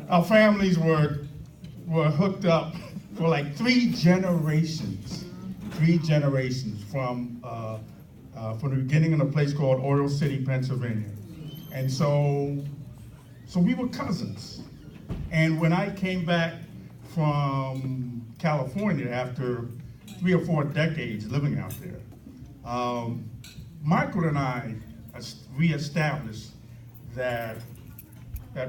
our families were hooked up for like three generations from the beginning in a place called Oil City, Pennsylvania. And so we were cousins. And when I came back from California after 3 or 4 decades living out there, Michael and I reestablished that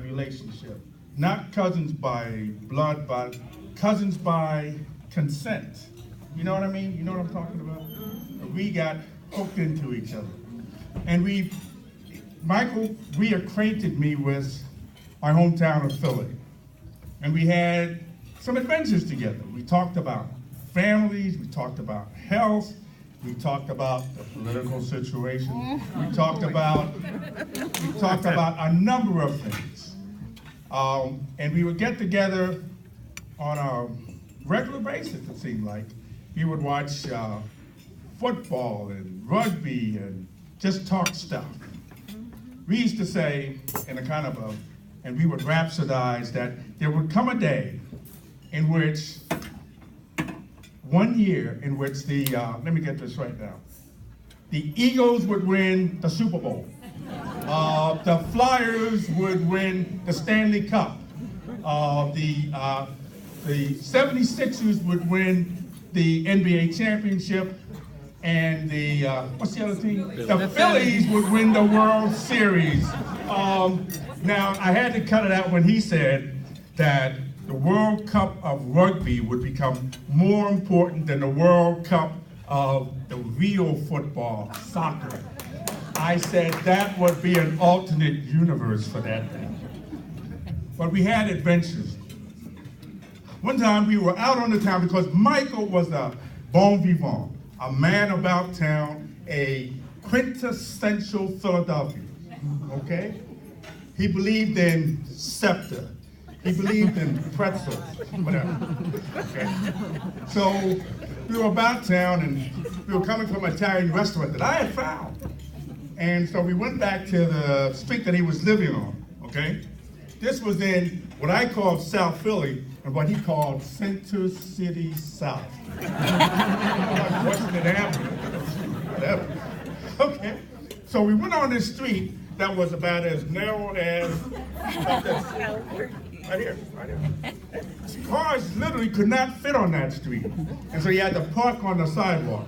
relationship. Not cousins by blood, but cousins by consent. You know what I mean? You know what I'm talking about? We got hooked into each other. And Michael reacquainted me with my hometown of Philly. And we had some adventures together. We talked about families, we talked about health, we talked about the political situation, we talked about a number of things. And we would get together on a regular basis, it seemed like. We would watch football and rugby and just talk stuff. We used to say, and we would rhapsodize that there would come a day in which, one year in which let me get this right now, the Eagles would win the Super Bowl. The Flyers would win the Stanley Cup. The 76ers would win the NBA championship. And what's the other team? The Phillies would win the World Series. Now, I had to cut it out when he said that the World Cup of rugby would become more important than the World Cup of the real football, soccer. I said that would be an alternate universe for that thing. But we had adventures. One time we were out on the town because Michael was a bon vivant, a man about town, a quintessential Philadelphian, okay? He believed in Scepter. He believed in pretzels, whatever, okay? So we were about town and we were coming from an Italian restaurant that I had found. And so we went back to the street that he was living on, okay? This was in what I called South Philly and what he called Center City South. Like Washington Avenue, whatever. Okay, so we went on this street that was about as narrow as like this. Right here. Cars literally could not fit on that street. And so you had to park on the sidewalk.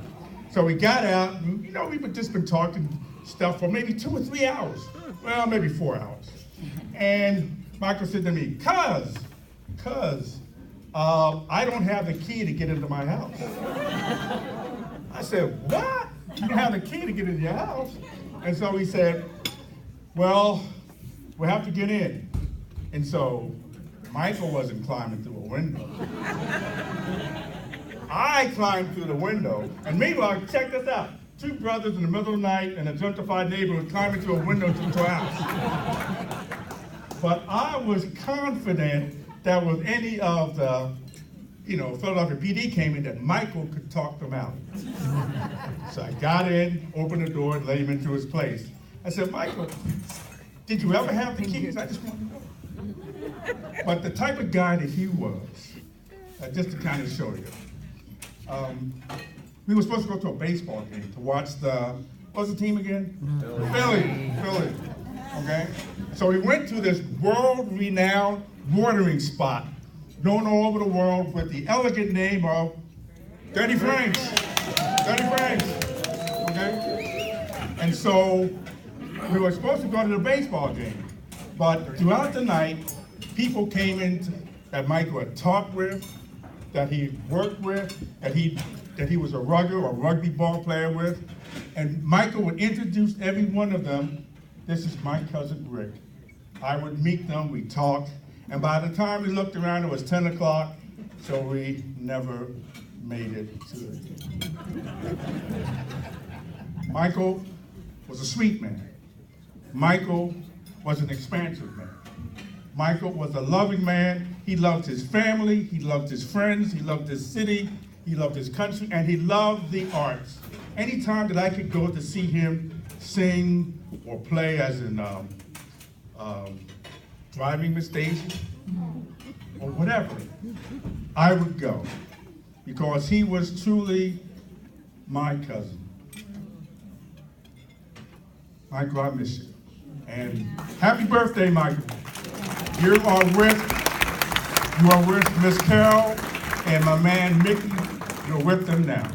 So we got out, and, we've just been talking stuff for maybe 2 or 3 hours. Well, maybe 4 hours. And Michael said to me, Cuz, I don't have the key to get into my house. I said, what? You don't have the key to get into your house? And so he said, well, we'll have to get in. And so Michael wasn't climbing through a window. I climbed through the window, and meanwhile, check this out. 2 brothers in the middle of the night in a gentrified neighborhood climbing through a window to a house. But I was confident that with any of the, Philadelphia PD came in, that Michael could talk them out. So I got in, opened the door, and let him into his place. I said, Michael, did you ever have the keys? I just want to know. But the type of guy that he was, just to kind of show you, we were supposed to go to a baseball game to watch what's the team again? Philly. Okay? So we went to this world-renowned watering spot known all over the world with the elegant name of Dirty Frank's. Okay? And so we were supposed to go to the baseball game, but throughout the night, people came in that Michael had talked with, that he worked with, that he was a rugby ball player with, and Michael would introduce every one of them. This is my cousin Rick. I would meet them, we talked, and by the time we looked around, it was 10 o'clock, so we never made it to it. Michael was a sweet man. Michael was an expansive man. Michael was a loving man. He loved his family, he loved his friends, he loved his city, he loved his country, and he loved the arts. Anytime that I could go to see him sing or play, as in Driving Miss Daisy, or whatever, I would go because he was truly my cousin. Michael, I miss you. And happy birthday, Michael. You are with Miss Carol and my man Mickey. You're with them now.